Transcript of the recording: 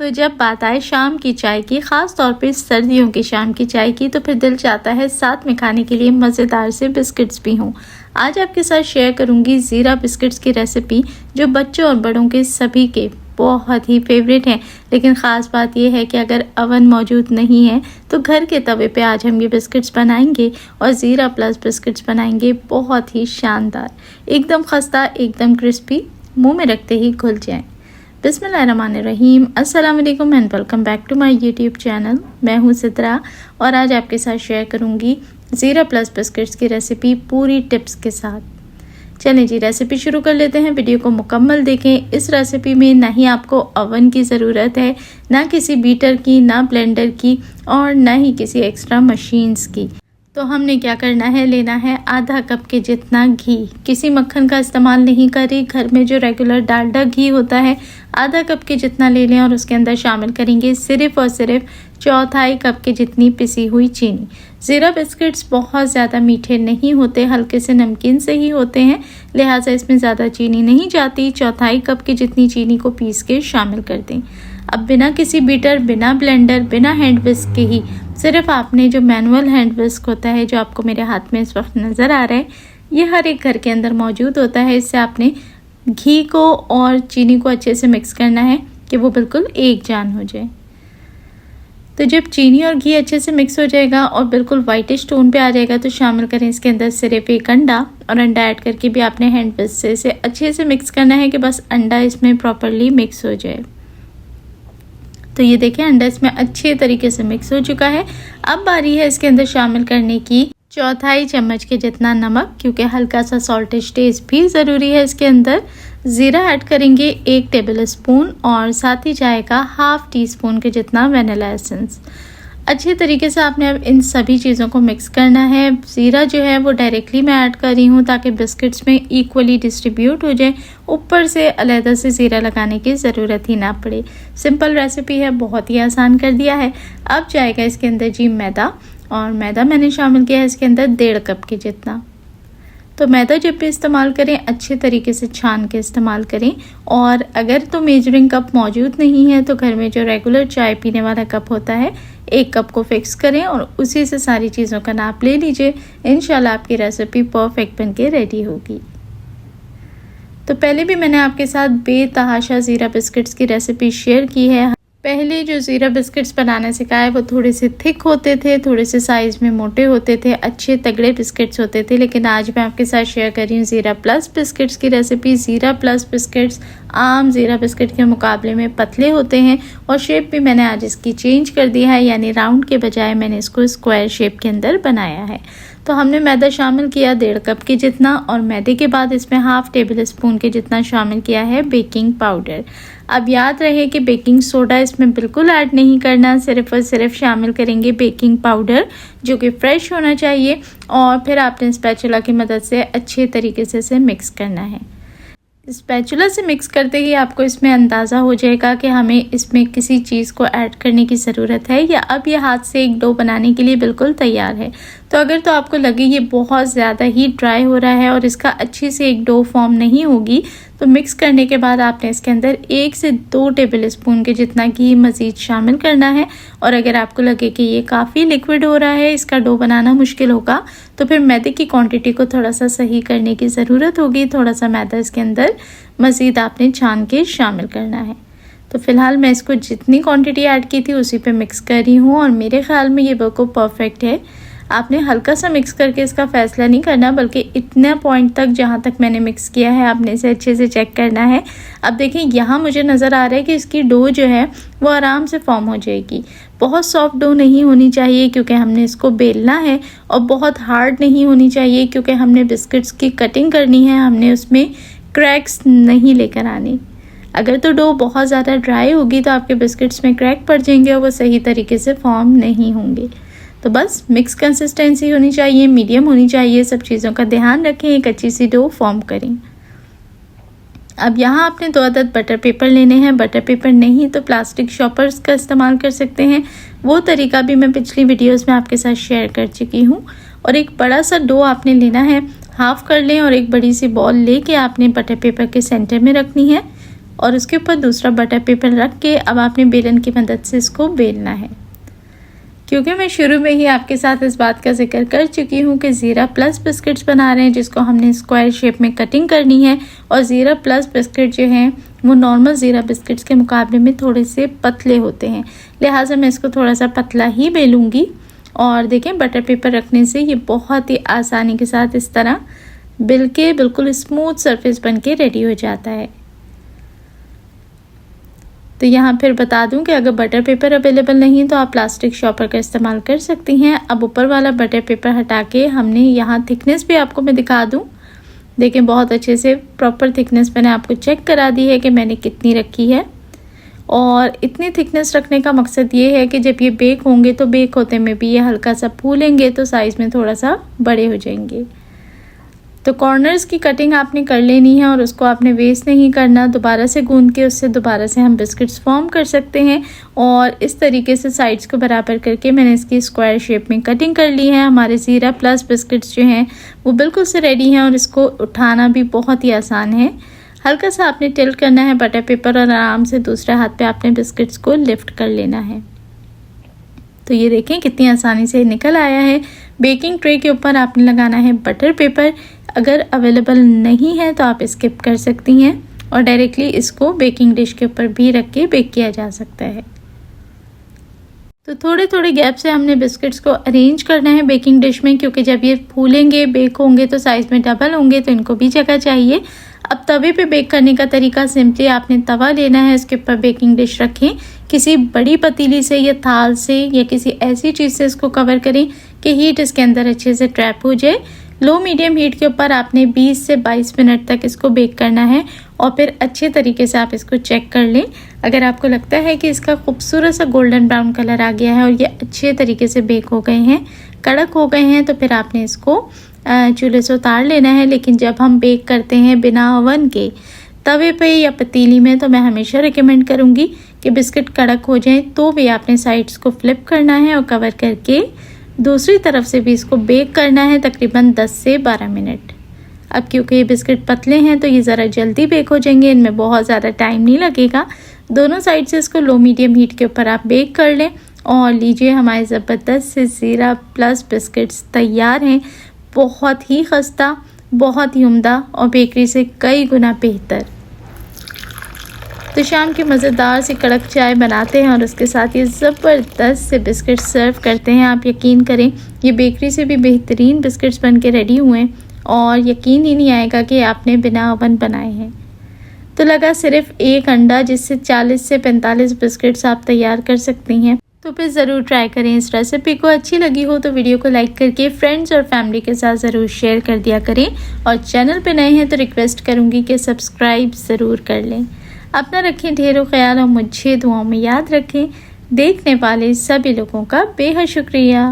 तो जब बात आए शाम की चाय की, ख़ास तौर पे सर्दियों की शाम की चाय की, तो फिर दिल चाहता है साथ में खाने के लिए मज़ेदार से बिस्किट्स भी हों। आज आपके साथ शेयर करूंगी ज़ीरा बिस्किट्स की रेसिपी, जो बच्चों और बड़ों के सभी के बहुत ही फेवरेट हैं। लेकिन ख़ास बात यह है कि अगर अवन मौजूद नहीं है तो घर के तवे पे आज हम ये बिस्किट्स बनाएंगे और ज़ीरा प्लस बिस्किट्स बनाएंगे, बहुत ही शानदार, एकदम खस्ता, एकदम क्रिस्पी, मुँह में रखते ही घुल जाएँ। बिस्मिल्लाहिर्रहमानिर्रहीम, अस्सलाम वालेकुम and welcome back to my YouTube channel. मैं हूँ सिद्रा और आज आपके साथ शेयर करूँगी ज़ीरा प्लस बिस्किट्स की रेसिपी पूरी टिप्स के साथ। चलें जी, रेसिपी शुरू कर लेते हैं। वीडियो को मुकम्मल देखें। इस रेसिपी में ना ही आपको ओवन की ज़रूरत है, ना किसी बीटर की, ना ब्लेंडर की और ना ही किसी एक्स्ट्रा मशीन्स की। तो हमने क्या करना है, लेना है आधा कप के जितना घी। किसी मक्खन का इस्तेमाल नहीं करें, घर में जो रेगुलर डालडा घी होता है आधा कप के जितना ले लें और उसके अंदर शामिल करेंगे सिर्फ और सिर्फ चौथाई कप के जितनी पिसी हुई चीनी। ज़ीरा बिस्किट्स बहुत ज़्यादा मीठे नहीं होते, हल्के से नमकीन से ही होते हैं, लिहाजा इसमें ज़्यादा चीनी नहीं जाती। चौथाई कप की जितनी चीनी को पीस के शामिल कर दें। अब बिना किसी बीटर, बिना ब्लेंडर, बिना हैंड विस्क के ही, सिर्फ आपने जो मैनुअल हैंड विस्क होता है, जो आपको मेरे हाथ में इस वक्त नज़र आ रहा है, ये हर एक घर के अंदर मौजूद होता है। इससे आपने घी को और चीनी को अच्छे से मिक्स करना है कि वो बिल्कुल एक जान हो जाए। तो जब चीनी और घी अच्छे से मिक्स हो जाएगा और बिल्कुल वाइटिश टोन पे आ जाएगा तो शामिल करें इसके अंदर सिर्फ एक अंडा, और अंडा ऐड करके भी आपने हैंड विस्क से इसे अच्छे से मिक्स करना है कि बस अंडा इसमें प्रॉपरली मिक्स हो जाए। तो ये देखें, अंडा इसमें अच्छे तरीके से मिक्स हो चुका है। अब बारी है इसके अंदर शामिल करने की चौथाई चम्मच के जितना नमक, क्योंकि हल्का सा सॉल्टेज टेस्ट भी ज़रूरी है इसके अंदर। ज़ीरा ऐड करेंगे 1 टेबल स्पून और साथ ही जाएगा हाफ टी स्पून के जितना वनीला एसेंस। अच्छे तरीके से आपने अब इन सभी चीज़ों को मिक्स करना है। ज़ीरा जो है वो डायरेक्टली मैं ऐड कर रही हूँ ताकि बिस्किट्स में इक्वली डिस्ट्रीब्यूट हो जाए, ऊपर से अलहदा से ज़ीरा लगाने की ज़रूरत ही ना पड़े। सिंपल रेसिपी है, बहुत ही आसान कर दिया है। अब जाएगा इसके अंदर जी मैदा, और मैदा मैंने शामिल किया है इसके अंदर 1.5 कप के जितना। तो मैदा जब भी इस्तेमाल करें अच्छे तरीके से छान के इस्तेमाल करें, और अगर तो मेजरिंग कप मौजूद नहीं है तो घर में जो रेगुलर चाय पीने वाला कप होता है 1 कप को फिक्स करें और उसी से सारी चीज़ों का नाप ले लीजिए। इंशाल्लाह आपकी रेसिपी परफेक्ट बनके रेडी होगी। तो पहले भी मैंने आपके साथ बेतहाशा ज़ीरा बिस्किट्स की रेसिपी शेयर की है। पहले जो ज़ीरा बिस्किट्स बनाना सिखाए वो थोड़े से थिक होते थे, थोड़े से साइज़ में मोटे होते थे, अच्छे तगड़े बिस्किट्स होते थे। लेकिन आज मैं आपके साथ शेयर कर रही हूँ ज़ीरा प्लस बिस्किट्स की रेसिपी। ज़ीरा प्लस बिस्किट्स आम ज़ीरा बिस्किट के मुकाबले में पतले होते हैं और शेप भी मैंने आज इसकी चेंज कर दी है, यानी राउंड के बजाय मैंने इसको स्क्वायर शेप के अंदर बनाया है। तो हमने मैदा शामिल किया 1.5 कप के जितना, और मैदे के बाद इसमें हाफ टेबल स्पून के जितना शामिल किया है बेकिंग पाउडर। अब याद रहे कि बेकिंग सोडा इसमें बिल्कुल ऐड नहीं करना, सिर्फ और सिर्फ शामिल करेंगे बेकिंग पाउडर, जो कि फ्रेश होना चाहिए, और फिर आपने स्पैचुला की मदद से अच्छे तरीके से इसे मिक्स करना है। स्पैचुला से मिक्स करते ही आपको इसमें अंदाज़ा हो जाएगा कि हमें इसमें किसी चीज़ को ऐड करने की ज़रूरत है, या अब ये हाथ से एक डो बनाने के लिए बिल्कुल तैयार है। तो अगर तो आपको लगे ये बहुत ज़्यादा ही ड्राई हो रहा है और इसका अच्छी से एक डो फॉर्म नहीं होगी, तो मिक्स करने के बाद आपने इसके अंदर 1 से 2 टेबल स्पून के जितना घी मज़ीद शामिल करना है। और अगर आपको लगे कि ये काफ़ी लिक्विड हो रहा है, इसका डो बनाना मुश्किल होगा, तो फिर मैदे की क्वांटिटी को थोड़ा सा सही करने की ज़रूरत होगी। थोड़ा सा मैदा इसके अंदर मज़ीद आपने छान के शामिल करना है। तो फ़िलहाल मैं इसको जितनी क्वांटिटी ऐड की थी उसी पे मिक्स कर रही हूँ, और मेरे ख़्याल में ये बिल्कुल परफेक्ट है। आपने हल्का सा मिक्स करके इसका फ़ैसला नहीं करना, बल्कि इतना पॉइंट तक जहाँ तक मैंने मिक्स किया है आपने इसे अच्छे से चेक करना है। अब देखिए, यहाँ मुझे नज़र आ रहा है कि इसकी डो जो है वो आराम से फॉर्म हो जाएगी। बहुत सॉफ्ट डो नहीं होनी चाहिए क्योंकि हमने इसको बेलना है, और बहुत हार्ड नहीं होनी चाहिए क्योंकि हमने बिस्किट्स की कटिंग करनी है, हमने उसमें क्रैक्स नहीं लेकर आने। अगर तो डो बहुत ज़्यादा ड्राई होगी तो आपके बिस्किट्स में क्रैक पड़ जाएंगे और वो सही तरीके से फॉर्म नहीं होंगे। तो बस मिक्स कंसिस्टेंसी होनी चाहिए, मीडियम होनी चाहिए। सब चीज़ों का ध्यान रखें, एक अच्छी सी डो फॉर्म करें। अब यहाँ आपने 2 अदद बटर पेपर लेने हैं। बटर पेपर नहीं तो प्लास्टिक शॉपर्स का इस्तेमाल कर सकते हैं, वो तरीका भी मैं पिछली वीडियोस में आपके साथ शेयर कर चुकी हूँ। और एक बड़ा सा डो आपने लेना है, हाफ कर लें, और एक बड़ी सी बॉल लेके आपने बटर पेपर के सेंटर में रखनी है और उसके ऊपर दूसरा बटर पेपर रख के अब आपने बेलन की मदद से इसको बेलना है। क्योंकि मैं शुरू में ही आपके साथ इस बात का जिक्र कर चुकी हूँ कि ज़ीरा प्लस बिस्किट्स बना रहे हैं जिसको हमने स्क्वायर शेप में कटिंग करनी है, और ज़ीरा प्लस बिस्किट जो हैं वो नॉर्मल ज़ीरा बिस्किट्स के मुकाबले में थोड़े से पतले होते हैं, लिहाजा मैं इसको थोड़ा सा पतला ही बेलूँगी। और देखें बटर पेपर रखने से ये बहुत ही आसानी के साथ इस तरह बेल के बिल्कुल स्मूथ सरफेस बन के रेडी हो जाता है। तो यहाँ फिर बता दूं कि अगर बटर पेपर अवेलेबल नहीं तो आप प्लास्टिक शॉपर का इस्तेमाल कर सकती हैं। अब ऊपर वाला बटर पेपर हटा के हमने यहाँ थिकनेस भी आपको मैं दिखा दूं। देखें बहुत अच्छे से प्रॉपर थिकनेस मैंने आपको चेक करा दी है कि मैंने कितनी रखी है। और इतनी थिकनेस रखने का मकसद ये है कि जब ये बेक होंगे तो बेक होते में भी ये हल्का सा फूलेंगे तो साइज़ में थोड़ा सा बड़े हो जाएंगे। तो कॉर्नर्स की कटिंग आपने कर लेनी है और उसको आपने वेस्ट नहीं करना, दोबारा से गूंद के उससे दोबारा से हम बिस्किट्स फॉर्म कर सकते हैं। और इस तरीके से साइड्स को बराबर करके मैंने इसकी स्क्वायर शेप में कटिंग कर ली है। हमारे ज़ीरा प्लस बिस्किट्स जो हैं वो बिल्कुल से रेडी हैं और इसको उठाना भी बहुत ही आसान है। हल्का सा आपने टिल्ट करना है बटर पेपर और आराम से दूसरे हाथ पे आपने बिस्किट्स को लिफ्ट कर लेना है। तो ये देखें कितनी आसानी से निकल आया है। बेकिंग ट्रे के ऊपर आपने लगाना है बटर पेपर। अगर अवेलेबल नहीं है तो आप स्किप कर सकती हैं और डायरेक्टली इसको बेकिंग डिश के ऊपर भी रख के बेक किया जा सकता है। तो थोड़े थोड़े गैप से हमने बिस्किट्स को अरेंज करना है बेकिंग डिश में, क्योंकि जब ये फूलेंगे बेक होंगे तो साइज़ में डबल होंगे तो इनको भी जगह चाहिए। अब तवे पे बेक करने का तरीका सिंपली आपने तवा लेना है, इसके ऊपर बेकिंग डिश रखें, किसी बड़ी पतीली से या थाल से या किसी ऐसी चीज़ से इसको कवर करें कि हीट इसके अंदर अच्छे से ट्रैप हो जाए। लो मीडियम हीट के ऊपर आपने 20 से 22 मिनट तक इसको बेक करना है और फिर अच्छे तरीके से आप इसको चेक कर लें। अगर आपको लगता है कि इसका खूबसूरत सा गोल्डन ब्राउन कलर आ गया है और ये अच्छे तरीके से बेक हो गए हैं, कड़क हो गए हैं, तो फिर आपने इसको चूल्हे से उतार लेना है। लेकिन जब हम बेक करते हैं बिना ओवन के तवे पे या पतीली में तो मैं हमेशा रिकमेंड करूँगी कि बिस्किट कड़क हो जाए तो भी आपने साइड्स को फ्लिप करना है और कवर करके दूसरी तरफ से भी इसको बेक करना है तकरीबन 10 से 12 मिनट। अब क्योंकि ये बिस्किट पतले हैं तो ये ज़रा जल्दी बेक हो जाएंगे, इनमें बहुत ज़्यादा टाइम नहीं लगेगा। दोनों साइड से इसको लो मीडियम हीट के ऊपर आप बेक कर लें और लीजिए हमारे ज़बरदस्त से ज़ीरा प्लस बिस्किट्स तैयार हैं। बहुत ही खस्ता, बहुत ही उम्दा और बेकरी से कई गुना बेहतर। तो शाम की मज़ेदार सी कड़क चाय बनाते हैं और उसके साथ ये ज़बरदस्त से बिस्किट सर्व करते हैं। आप यकीन करें ये बेकरी से भी बेहतरीन बिस्किट्स बन के रेडी हुए और यकीन ही नहीं आएगा कि आपने बिना ओवन बनाए हैं। तो लगा सिर्फ एक अंडा जिससे 40 से 45 बिस्किट्स आप तैयार कर सकती हैं। तो फिर ज़रूर ट्राई करें इस रेसिपी को। अच्छी लगी हो तो वीडियो को लाइक करके फ्रेंड्स और फैमिली के साथ ज़रूर शेयर कर दिया करें और चैनल पे नए हैं तो रिक्वेस्ट करूँगी कि सब्सक्राइब ज़रूर कर लें। अपना रखें ढेरों ख्याल और मुझे दुआओं में याद रखें। देखने वाले सभी लोगों का बेहद शुक्रिया।